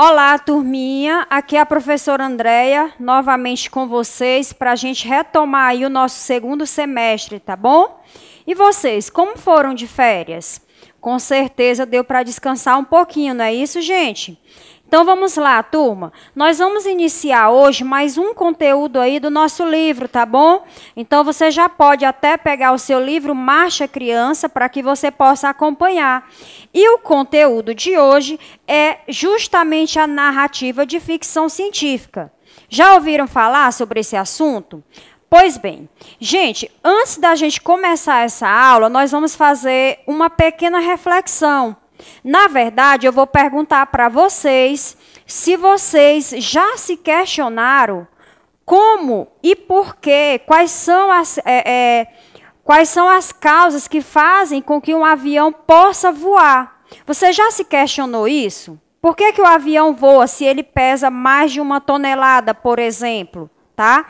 Olá, turminha, aqui é a professora Andréia, novamente com vocês, para a gente retomar aí o nosso segundo semestre, tá bom? E vocês, como foram de férias? Com certeza deu para descansar um pouquinho, não é isso, gente? Então vamos lá, turma. Nós vamos iniciar hoje mais um conteúdo aí do nosso livro, tá bom? Então você já pode até pegar o seu livro Marcha Criança para que você possa acompanhar. E o conteúdo de hoje é justamente a narrativa de ficção científica. Já ouviram falar sobre esse assunto? Pois bem, gente, antes da gente começar essa aula, nós vamos fazer uma pequena reflexão. Na verdade, eu vou perguntar para vocês se vocês já se questionaram como e por quê, quais são as causas que fazem com que um avião possa voar. Você já se questionou isso? Por que o avião voa se ele pesa mais de 1 tonelada, por exemplo? Tá?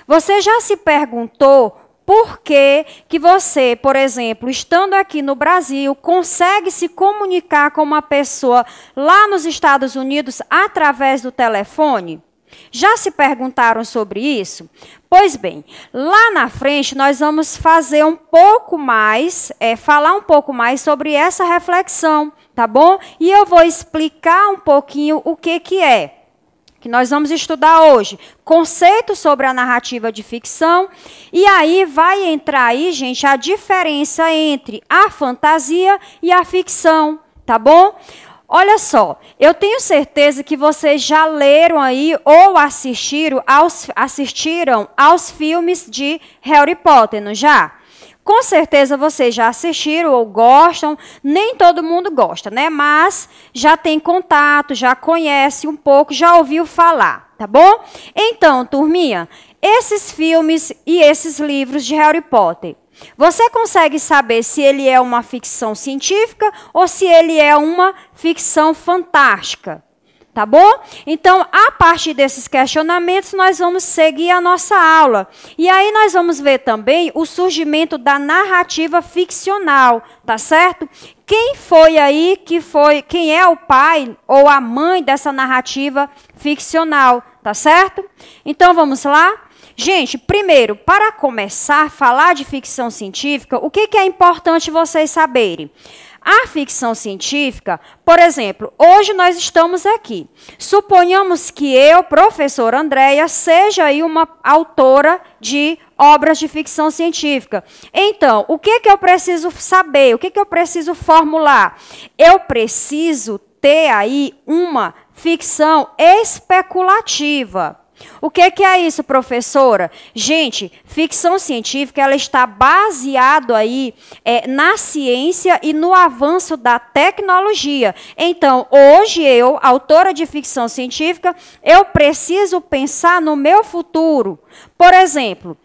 Você já se perguntou por que você, por exemplo, estando aqui no Brasil, consegue se comunicar com uma pessoa lá nos Estados Unidos através do telefone? Já se perguntaram sobre isso? Pois bem, lá na frente nós vamos fazer um pouco mais, falar um pouco mais sobre essa reflexão, tá bom? E eu vou explicar um pouquinho o que é. Que nós vamos estudar hoje, conceitos sobre a narrativa de ficção, e aí vai entrar aí, gente, a diferença entre a fantasia e a ficção, tá bom? Olha só, eu tenho certeza que vocês já leram aí ou assistiram aos filmes de Harry Potter, não já? Com certeza vocês já assistiram ou gostam, nem todo mundo gosta, né? Mas já tem contato, já conhece um pouco, já ouviu falar, tá bom? Então, turminha, esses filmes e esses livros de Harry Potter, você consegue saber se ele é uma ficção científica ou se ele é uma ficção fantástica? Tá bom? Então, a partir desses questionamentos, nós vamos seguir a nossa aula. E aí nós vamos ver também o surgimento da narrativa ficcional, tá certo? Quem foi aí quem é o pai ou a mãe dessa narrativa ficcional, tá certo? Então, vamos lá? Gente, primeiro, para começar a falar de ficção científica, o que é importante vocês saberem? A ficção científica, por exemplo, hoje nós estamos aqui. Suponhamos que eu, professora Andréia, seja aí uma autora de obras de ficção científica. Então, o que eu preciso saber? O que eu preciso formular? Eu preciso ter aí uma ficção especulativa. O que é isso, professora? Gente, ficção científica ela está baseada aí na ciência e no avanço da tecnologia. Então, hoje eu, autora de ficção científica, eu preciso pensar no meu futuro. Por exemplo,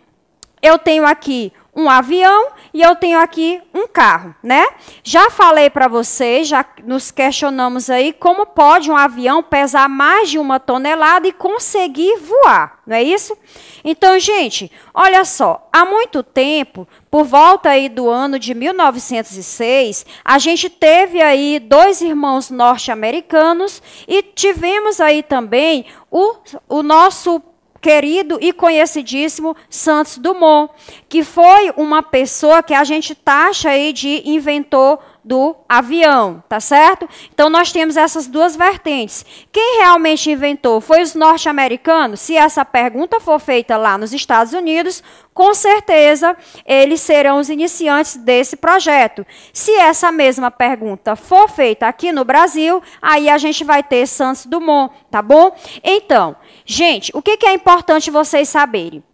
eu tenho aqui um avião e eu tenho aqui um carro, né? Já falei para vocês, já nos questionamos aí como pode um avião pesar mais de 1 tonelada e conseguir voar, não é isso? Então, gente, olha só, há muito tempo, por volta aí do ano de 1906, a gente teve aí 2 irmãos norte-americanos e tivemos aí também o nosso querido e conhecidíssimo Santos Dumont, que foi uma pessoa que a gente taxa aí de inventor do avião, tá certo? Então, nós temos essas duas vertentes. Quem realmente inventou foi os norte-americanos? Se essa pergunta for feita lá nos Estados Unidos, com certeza eles serão os iniciantes desse projeto. Se essa mesma pergunta for feita aqui no Brasil, aí a gente vai ter Santos Dumont, tá bom? Então, gente, o que é importante vocês saberem?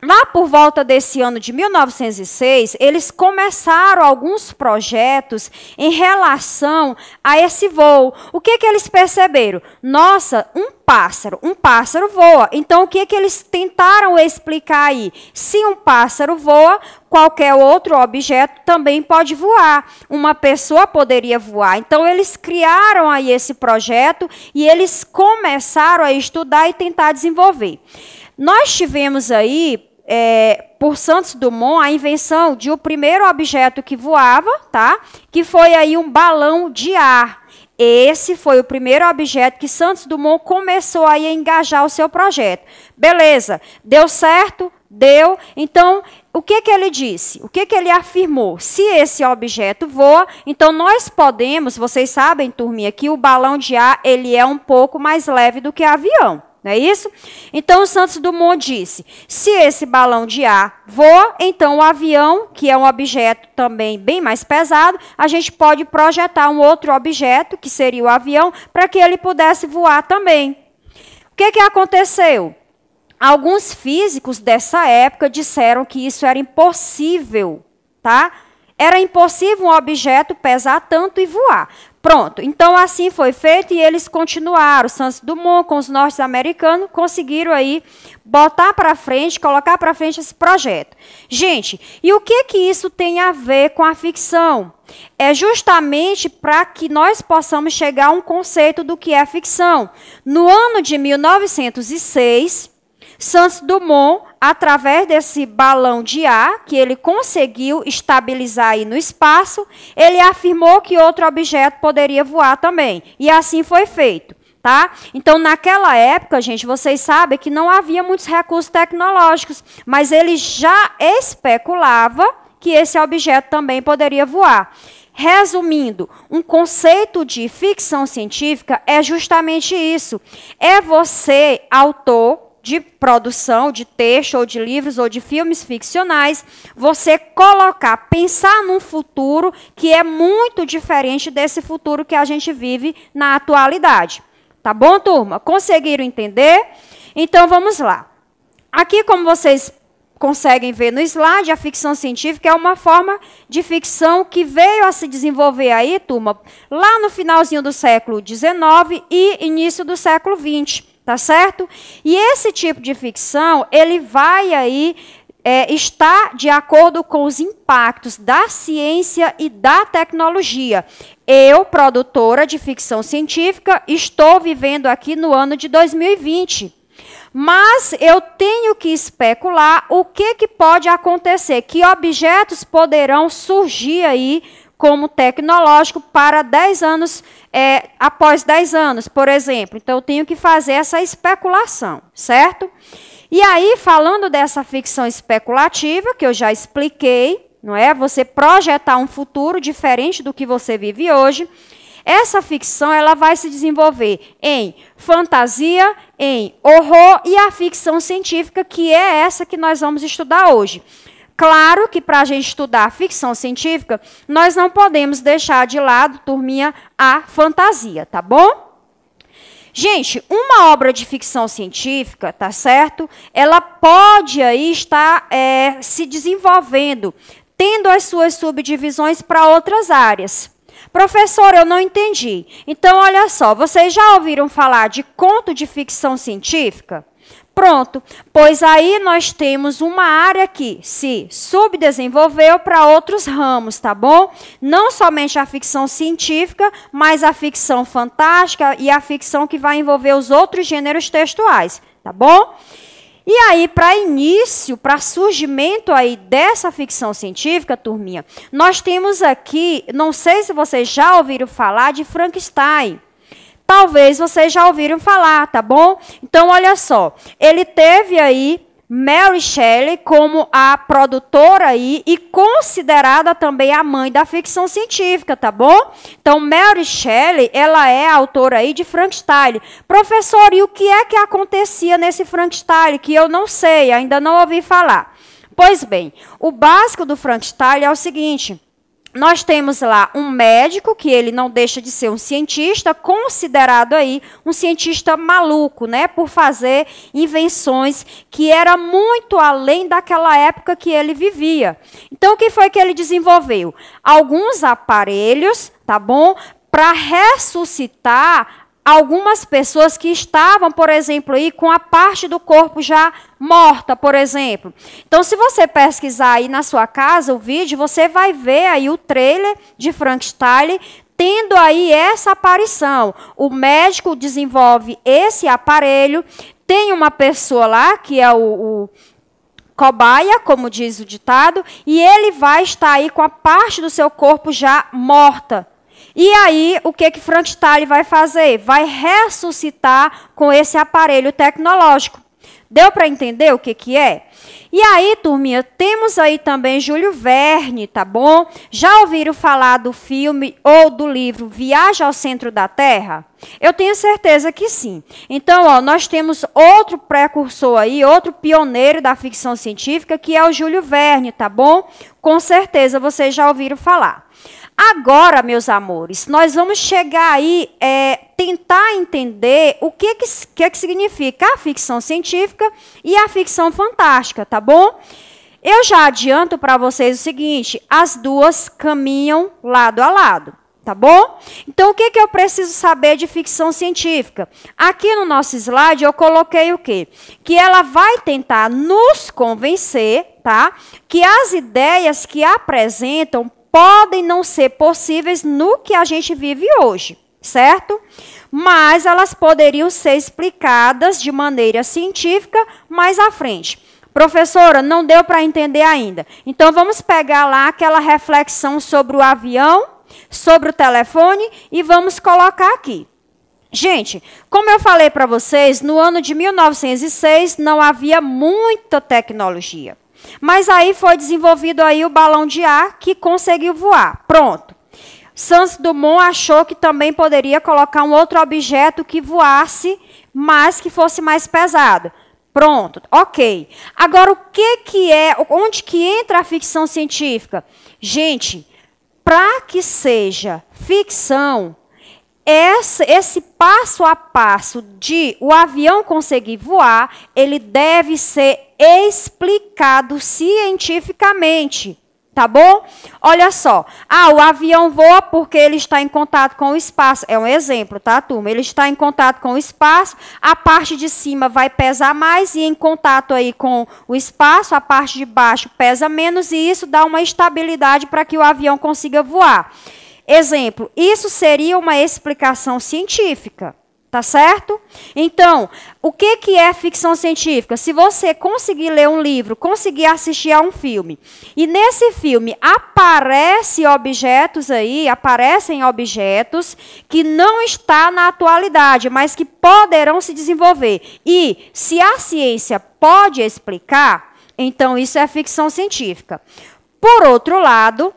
Lá por volta desse ano de 1906, eles começaram alguns projetos em relação a esse voo. O que eles perceberam? Nossa, um pássaro voa. Então, o que eles tentaram explicar aí? Se um pássaro voa, qualquer outro objeto também pode voar. Uma pessoa poderia voar. Então, eles criaram aí esse projeto e eles começaram a estudar e tentar desenvolver. Nós tivemos aí por Santos Dumont, a invenção de o primeiro objeto que voava, tá? Que foi aí um balão de ar. Esse foi o primeiro objeto que Santos Dumont começou aí a engajar o seu projeto. Beleza, deu certo? Deu. Então, o que ele disse? O que ele afirmou? Se esse objeto voa, então nós podemos, vocês sabem, turminha, que o balão de ar ele é um pouco mais leve do que avião. Não é isso? Então, o Santos Dumont disse, se esse balão de ar voa, então o avião, que é um objeto também bem mais pesado, a gente pode projetar um outro objeto, que seria o avião, para que ele pudesse voar também. O que aconteceu? Alguns físicos dessa época disseram que isso era impossível, tá? Era impossível um objeto pesar tanto e voar. Pronto, então assim foi feito e eles continuaram. Santos Dumont com os norte-americanos conseguiram aí botar para frente, colocar para frente esse projeto. Gente, e o que isso tem a ver com a ficção? É justamente para que nós possamos chegar a um conceito do que é ficção. No ano de 1906, Santos Dumont, através desse balão de ar, que ele conseguiu estabilizar aí no espaço, ele afirmou que outro objeto poderia voar também. E assim foi feito, tá? Então, naquela época, gente, vocês sabem que não havia muitos recursos tecnológicos, mas ele já especulava que esse objeto também poderia voar. Resumindo, um conceito de ficção científica é justamente isso. É você, autor, de produção, de texto, ou de livros, ou de filmes ficcionais, você colocar, pensar num futuro que é muito diferente desse futuro que a gente vive na atualidade. Tá bom, turma? Conseguiram entender? Então, vamos lá. Aqui, como vocês conseguem ver no slide, a ficção científica é uma forma de ficção que veio a se desenvolver aí, turma, lá no finalzinho do século XIX e início do século XX. Tá certo? E esse tipo de ficção, ele vai aí estar de acordo com os impactos da ciência e da tecnologia. Eu, produtora de ficção científica, estou vivendo aqui no ano de 2020. Mas eu tenho que especular o que pode acontecer, que objetos poderão surgir aí como tecnológico para 10 anos, após 10 anos, por exemplo. Então, eu tenho que fazer essa especulação, certo? E aí, falando dessa ficção especulativa, que eu já expliquei, não é? Você projetar um futuro diferente do que você vive hoje. Essa ficção ela vai se desenvolver em fantasia, em horror e a ficção científica, que é essa que nós vamos estudar hoje. Claro que para a gente estudar a ficção científica, nós não podemos deixar de lado, turminha, a fantasia, tá bom? Gente, uma obra de ficção científica, tá certo? Ela pode aí estar se desenvolvendo, tendo as suas subdivisões para outras áreas. Professor, eu não entendi. Então, olha só, vocês já ouviram falar de conto de ficção científica? Pronto, pois aí nós temos uma área que se subdesenvolveu para outros ramos, tá bom? Não somente a ficção científica, mas a ficção fantástica e a ficção que vai envolver os outros gêneros textuais, tá bom? E aí, para início, para surgimento aí dessa ficção científica, turminha, nós temos aqui, não sei se vocês já ouviram falar de Frankenstein. Talvez vocês já ouviram falar, tá bom? Então, olha só, ele teve aí Mary Shelley como a produtora aí e considerada também a mãe da ficção científica, tá bom? Então, Mary Shelley, ela é a autora aí de Frankenstein. Professor, e o que é que acontecia nesse Frankenstein que eu não sei, ainda não ouvi falar? Pois bem, o básico do Frankenstein é o seguinte: nós temos lá um médico, que ele não deixa de ser um cientista, considerado aí um cientista maluco, né, por fazer invenções que era muito além daquela época que ele vivia. Então, o que foi que ele desenvolveu? Alguns aparelhos, tá bom, para ressuscitar algumas pessoas que estavam, por exemplo, aí com a parte do corpo já morta, por exemplo. Então, se você pesquisar aí na sua casa o vídeo, você vai ver aí o trailer de Frankenstein tendo aí essa aparição. O médico desenvolve esse aparelho, tem uma pessoa lá que é o cobaia, como diz o ditado, e ele vai estar aí com a parte do seu corpo já morta. E aí, o que Frankenstein vai fazer? Vai ressuscitar com esse aparelho tecnológico. Deu para entender o que é? E aí, turminha, temos aí também Júlio Verne, tá bom? Já ouviram falar do filme ou do livro Viagem ao Centro da Terra? Eu tenho certeza que sim. Então, ó, nós temos outro precursor aí, outro pioneiro da ficção científica, que é o Júlio Verne, tá bom? Com certeza vocês já ouviram falar. Agora, meus amores, nós vamos chegar aí, tentar entender o que significa a ficção científica e a ficção fantástica, tá bom? Eu já adianto para vocês o seguinte, as duas caminham lado a lado, tá bom? Então, o que eu preciso saber de ficção científica? Aqui no nosso slide eu coloquei o quê? Que ela vai tentar nos convencer, tá? Que as ideias que apresentam podem não ser possíveis no que a gente vive hoje, certo? Mas elas poderiam ser explicadas de maneira científica mais à frente. Professora, não deu para entender ainda. Então, vamos pegar lá aquela reflexão sobre o avião, sobre o telefone e vamos colocar aqui. Gente, como eu falei para vocês, no ano de 1906 não havia muita tecnologia. Mas aí foi desenvolvido aí o balão de ar que conseguiu voar. Pronto. Santos Dumont achou que também poderia colocar um outro objeto que voasse, mas que fosse mais pesado. Pronto, ok. Agora, onde que entra a ficção científica? Gente, para que seja ficção, esse passo a passo de o avião conseguir voar, ele deve ser explicado cientificamente, tá bom? Olha só, o avião voa porque ele está em contato com o espaço, é um exemplo, tá, turma? Ele está em contato com o espaço, a parte de cima vai pesar mais e em contato aí com o espaço, a parte de baixo pesa menos e isso dá uma estabilidade para que o avião consiga voar. Exemplo, isso seria uma explicação científica, tá certo? Então, o que é ficção científica? Se você conseguir ler um livro, conseguir assistir a um filme, e nesse filme aparecem objetos que não estão na atualidade, mas que poderão se desenvolver. E se a ciência pode explicar, então isso é ficção científica. Por outro lado,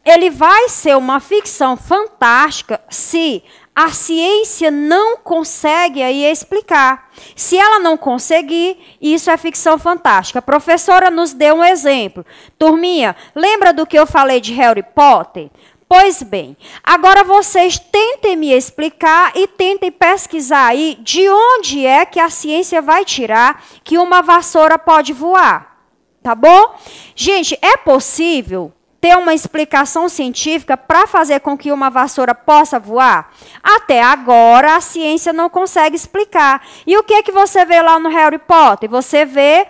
ele vai ser uma ficção fantástica se a ciência não consegue aí explicar. Se ela não conseguir, isso é ficção fantástica. A professora nos deu um exemplo. Turminha, lembra do que eu falei de Harry Potter? Pois bem, agora vocês tentem me explicar e tentem pesquisar aí de onde é que a ciência vai tirar que uma vassoura pode voar. Tá bom? Gente, é possível ter uma explicação científica para fazer com que uma vassoura possa voar? Até agora, a ciência não consegue explicar. E o que você vê lá no Harry Potter? Você vê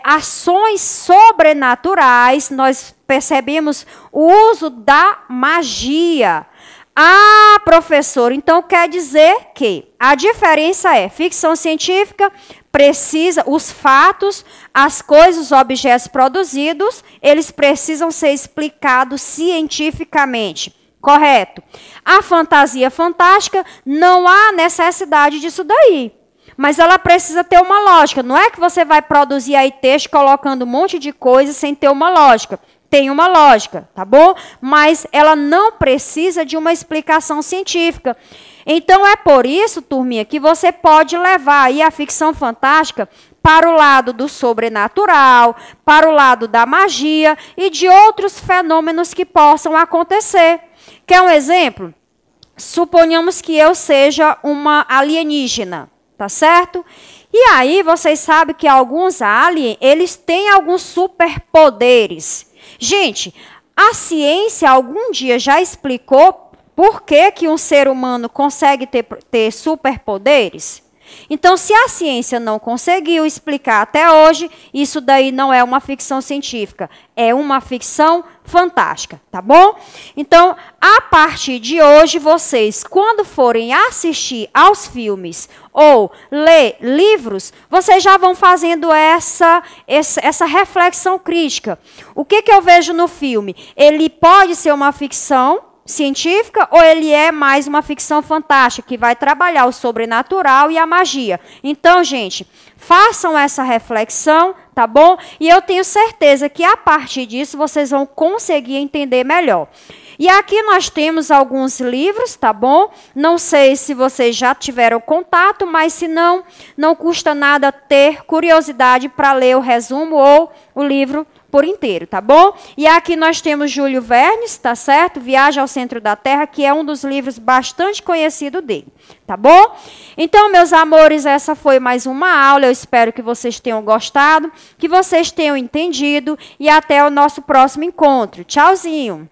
ações sobrenaturais, nós percebemos o uso da magia. Ah, professor, então quer dizer que a diferença é ficção científica precisa, os fatos, as coisas, os objetos produzidos, eles precisam ser explicados cientificamente. Correto? A fantasia fantástica, não há necessidade disso daí. Mas ela precisa ter uma lógica. Não é que você vai produzir aí texto colocando um monte de coisa sem ter uma lógica. Tem uma lógica, tá bom? Mas ela não precisa de uma explicação científica. Então, é por isso, turminha, que você pode levar aí a ficção fantástica para o lado do sobrenatural, para o lado da magia e de outros fenômenos que possam acontecer. Quer um exemplo? Suponhamos que eu seja uma alienígena, tá certo? E aí, vocês sabem que alguns aliens, eles têm alguns superpoderes. Gente, a ciência algum dia já explicou por que um ser humano consegue ter superpoderes? Então, se a ciência não conseguiu explicar até hoje, isso daí não é uma ficção científica, é uma ficção fantástica, tá bom? Então, a partir de hoje, vocês, quando forem assistir aos filmes ou ler livros, vocês já vão fazendo essa reflexão crítica. O que eu vejo no filme? Ele pode ser uma ficção científica ou ele é mais uma ficção fantástica que vai trabalhar o sobrenatural e a magia? Então, gente, façam essa reflexão, tá bom? E eu tenho certeza que a partir disso vocês vão conseguir entender melhor. E aqui nós temos alguns livros, tá bom? Não sei se vocês já tiveram contato, mas se não, não custa nada ter curiosidade para ler o resumo ou o livro por inteiro, tá bom? E aqui nós temos Júlio Verne, tá certo? Viagem ao Centro da Terra, que é um dos livros bastante conhecido dele, tá bom? Então, meus amores, essa foi mais uma aula. Eu espero que vocês tenham gostado, que vocês tenham entendido e até o nosso próximo encontro. Tchauzinho!